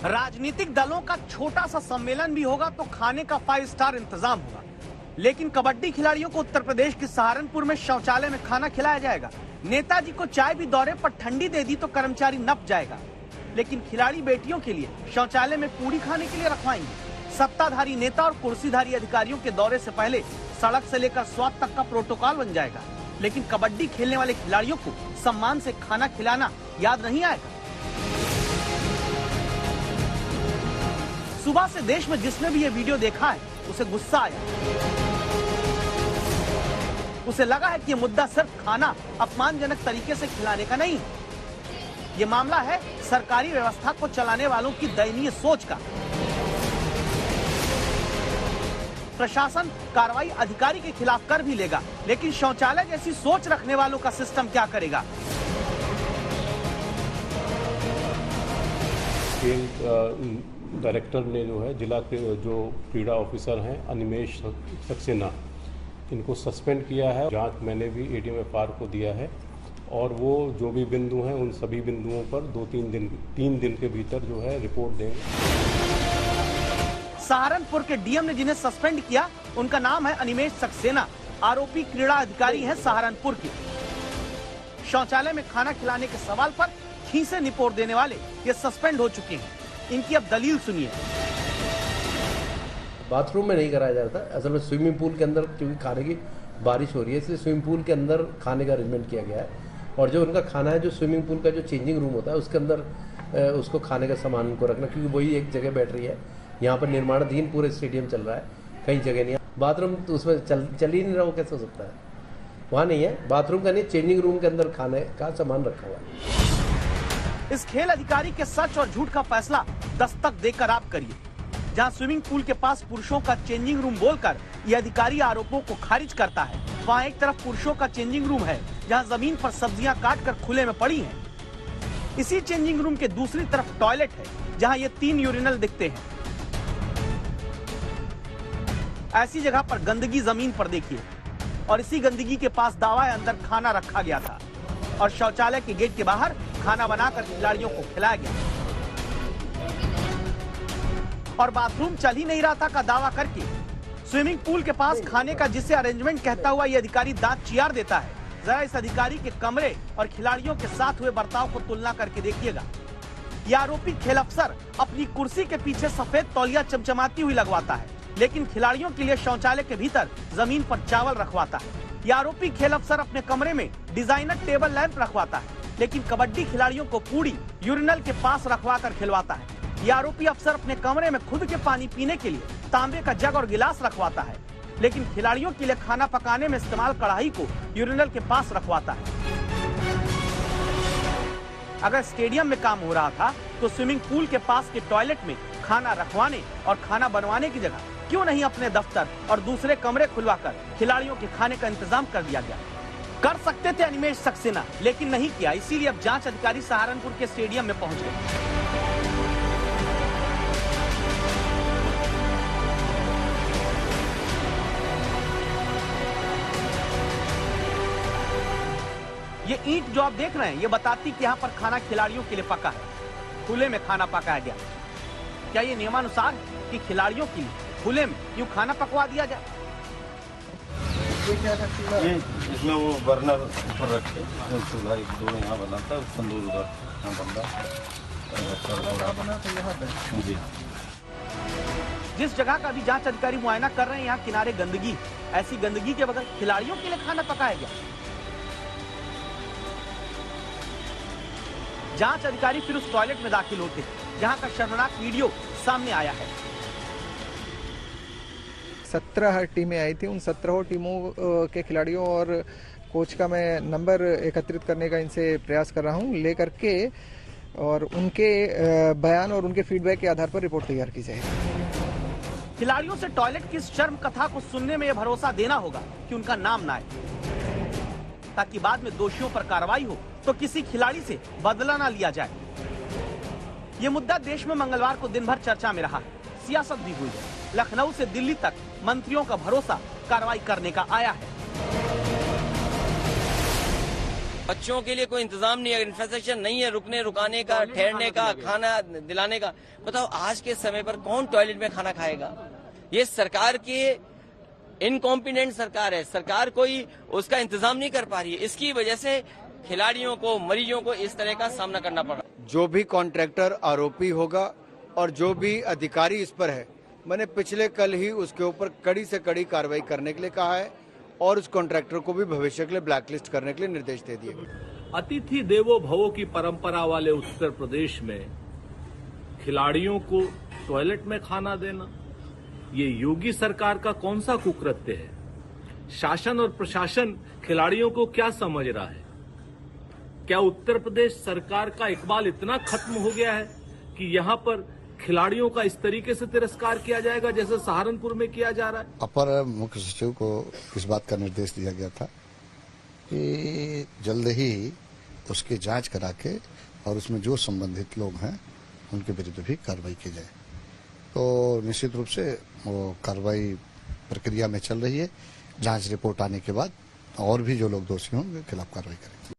राजनीतिक दलों का छोटा सा सम्मेलन भी होगा तो खाने का 5 स्टार इंतजाम होगा, लेकिन कबड्डी खिलाड़ियों को उत्तर प्रदेश के सहारनपुर में शौचालय में खाना खिलाया जाएगा। नेताजी को चाय भी दौरे पर ठंडी दे दी तो कर्मचारी नप जाएगा, लेकिन खिलाड़ी बेटियों के लिए शौचालय में पूरी खाने के लिए रखवाएंगे। सत्ताधारी नेता और कुर्सीधारी अधिकारियों के दौरे से पहले सड़क से लेकर स्वाद तक का प्रोटोकॉल बन जाएगा, लेकिन कबड्डी खेलने वाले खिलाड़ियों को सम्मान से खाना खिलाना याद नहीं आएगा। सुबह से देश में जिसने भी ये वीडियो देखा है उसे गुस्सा आया। उसे लगा है कि ये मुद्दा सिर्फ खाना अपमानजनक तरीके से खिलाने का नहीं है, ये मामला है सरकारी व्यवस्था को चलाने वालों की दयनीय सोच का। प्रशासन कार्रवाई अधिकारी के खिलाफ कर भी लेगा, लेकिन शौचालय जैसी सोच रखने वालों का सिस्टम क्या करेगा? डायरेक्टर ने जो है जिला के जो क्रीड़ा ऑफिसर हैं अनिमेश सक्सेना, इनको सस्पेंड किया है। जांच मैंने भी ADM-FR को दिया है और वो जो भी बिंदु हैं उन सभी बिंदुओं पर 3 दिन के भीतर जो है रिपोर्ट देंगे। सहारनपुर के DM ने जिन्हें सस्पेंड किया उनका नाम है अनिमेश सक्सेना। आरोपी क्रीड़ा अधिकारी है सहारनपुर के। शौचालय में खाना खिलाने के सवाल पर खीसे निपोड़ देने वाले ये सस्पेंड हो चुके हैं। इनकी अब दलील सुनिए। बाथरूम में नहीं कराया जाता, असल में स्विमिंग पूल के अंदर, क्योंकि खाने की बारिश हो रही है इसलिए स्विमिंग पूल के अंदर खाने का अरेंजमेंट किया गया है। और जो उनका खाना है, जो स्विमिंग पूल का जो चेंजिंग रूम होता है उसके अंदर उसको खाने का सामान उनको रखना, क्योंकि वही एक जगह बैठ रही है। यहाँ पर निर्माणाधीन पूरे स्टेडियम चल रहा है, कहीं जगह नहीं है। बाथरूम तो उसमें चल ही नहीं रहा, वो कैसे हो सकता है? वहाँ नहीं है, बाथरूम का नहीं, चेंजिंग रूम के अंदर खाने का सामान रखा हुआ है। इस खेल अधिकारी के सच और झूठ का फैसला दस्तक देकर आप करिए। जहां स्विमिंग पूल के पास पुरुषों का चेंजिंग रूम बोलकर यह अधिकारी आरोपों को खारिज करता है, वहां एक तरफ पुरुषों का चेंजिंग रूम है जहां जमीन पर सब्जियां काटकर खुले में पड़ी हैं। इसी चेंजिंग रूम के दूसरी तरफ टॉयलेट है जहां ये 3 यूरिनल दिखते हैं। ऐसी जगह पर गंदगी जमीन पर देखिए, और इसी गंदगी के पास दावा है अंदर खाना रखा गया था और शौचालय के गेट के बाहर खाना बनाकर खिलाड़ियों को खिलाया गया। और बाथरूम चल ही नहीं रहा था का दावा करके स्विमिंग पूल के पास खाने का जिसे अरेंजमेंट कहता हुआ ये अधिकारी दांत चियार देता है। जरा इस अधिकारी के कमरे और खिलाड़ियों के साथ हुए बर्ताव को तुलना करके देखिएगा। यह आरोपी खेल अफसर अपनी कुर्सी के पीछे सफेद तौलिया चमचमाती हुई लगवाता है, लेकिन खिलाड़ियों के लिए शौचालय के भीतर जमीन पर चावल रखवाता है। यह आरोपी खेल अफसर अपने कमरे में डिजाइनर टेबल लैंप रखवाता है, लेकिन कबड्डी खिलाड़ियों को पूरी यूरिनल के पास रखवा कर खिलवाता है। यह आरोपी अफसर अपने कमरे में खुद के पानी पीने के लिए तांबे का जग और गिलास रखवाता है, लेकिन खिलाड़ियों के लिए खाना पकाने में इस्तेमाल कढ़ाई को यूरिनल के पास रखवाता है। अगर स्टेडियम में काम हो रहा था तो स्विमिंग पूल के पास के टॉयलेट में खाना रखवाने और खाना बनवाने की जगह क्यों नहीं अपने दफ्तर और दूसरे कमरे खुलवाकर खिलाड़ियों के खाने का इंतजाम कर दिया गया? कर सकते थे अनिमेश सक्सेना, लेकिन नहीं किया। इसीलिए अब जांच अधिकारी सहारनपुर के स्टेडियम में पहुंच गए। ये ईंट जो आप देख रहे हैं ये बताती कि यहाँ पर खाना खिलाड़ियों के लिए पका है, खुले में खाना पकाया गया। क्या ये नियमानुसार कि खिलाड़ियों के लिए खुले में यूँ खाना पकवा दिया जाए? ये इसमें वो बर्नर ऊपर रखे चूल्हा 1-2 यहाँ बनाता है, तंदूर उधर यहाँ बनता जी। जिस जगह का भी जांच अधिकारी मुआयना कर रहे हैं यहाँ किनारे गंदगी, ऐसी गंदगी के बगैर खिलाड़ियों के लिए खाना पकाया गया। जांच अधिकारी फिर उस टॉयलेट में दाखिल होते हैं जहां का शर्मनाक वीडियो सामने आया है। 17 टीमें आई थी, उन 17 टीमों के खिलाड़ियों और कोच का मैं नंबर एकत्रित करने का इनसे प्रयास कर रहा हूं, लेकर के और उनके बयान और उनके फीडबैक के आधार पर रिपोर्ट तैयार की जाएगी। खिलाड़ियों से टॉयलेट की इस शर्म कथा को सुनने में यह भरोसा देना होगा कि उनका नाम ना आए, ताकि बाद में दोषियों पर कार्रवाई हो तो किसी खिलाड़ी से बदला ना लिया जाए। ये मुद्दा देश में मंगलवार को दिन भर चर्चा में रहा है, सियासत भी हुई है। लखनऊ से दिल्ली तक मंत्रियों का भरोसा कार्रवाई करने का आया है। बच्चों के लिए कोई इंतजाम नहीं है, इंफ्रास्ट्रक्चर नहीं है, रुकने रुकाने का, ठहरने का, खाना दिलाने का। बताओ आज के समय पर कौन टॉयलेट में खाना खाएगा? ये सरकार की इनकॉम्पिटेंट सरकार है, सरकार कोई उसका इंतजाम नहीं कर पा रही है। इसकी वजह से खिलाड़ियों को, मरीजों को इस तरह का सामना करना पड़ रहा है। जो भी कॉन्ट्रैक्टर आरोपी होगा और जो भी अधिकारी इस पर है, मैंने पिछले कल ही उसके ऊपर कड़ी से कड़ी कार्रवाई करने के लिए कहा है और उस कॉन्ट्रैक्टर को भी भविष्य के लिए ब्लैकलिस्ट करने के लिए निर्देश दे दिए गए। अतिथि देवो भवो की परंपरा वाले उत्तर प्रदेश में खिलाड़ियों को टॉयलेट में खाना देना, ये योगी सरकार का कौन सा कुकृत्य है? शासन और प्रशासन खिलाड़ियों को क्या समझ रहा है? क्या उत्तर प्रदेश सरकार का इकबाल इतना खत्म हो गया है कि यहाँ पर खिलाड़ियों का इस तरीके से तिरस्कार किया जाएगा जैसे सहारनपुर में किया जा रहा है? अपर मुख्य सचिव को इस बात का निर्देश दिया गया था कि जल्द ही उसकी जांच करा के और उसमें जो संबंधित लोग हैं उनके विरुद्ध भी कार्रवाई की जाए। तो निश्चित रूप से वो कार्रवाई प्रक्रिया में चल रही है। जांच रिपोर्ट आने के बाद और भी जो लोग दोषी हों उनके खिलाफ कार्रवाई करेंगे।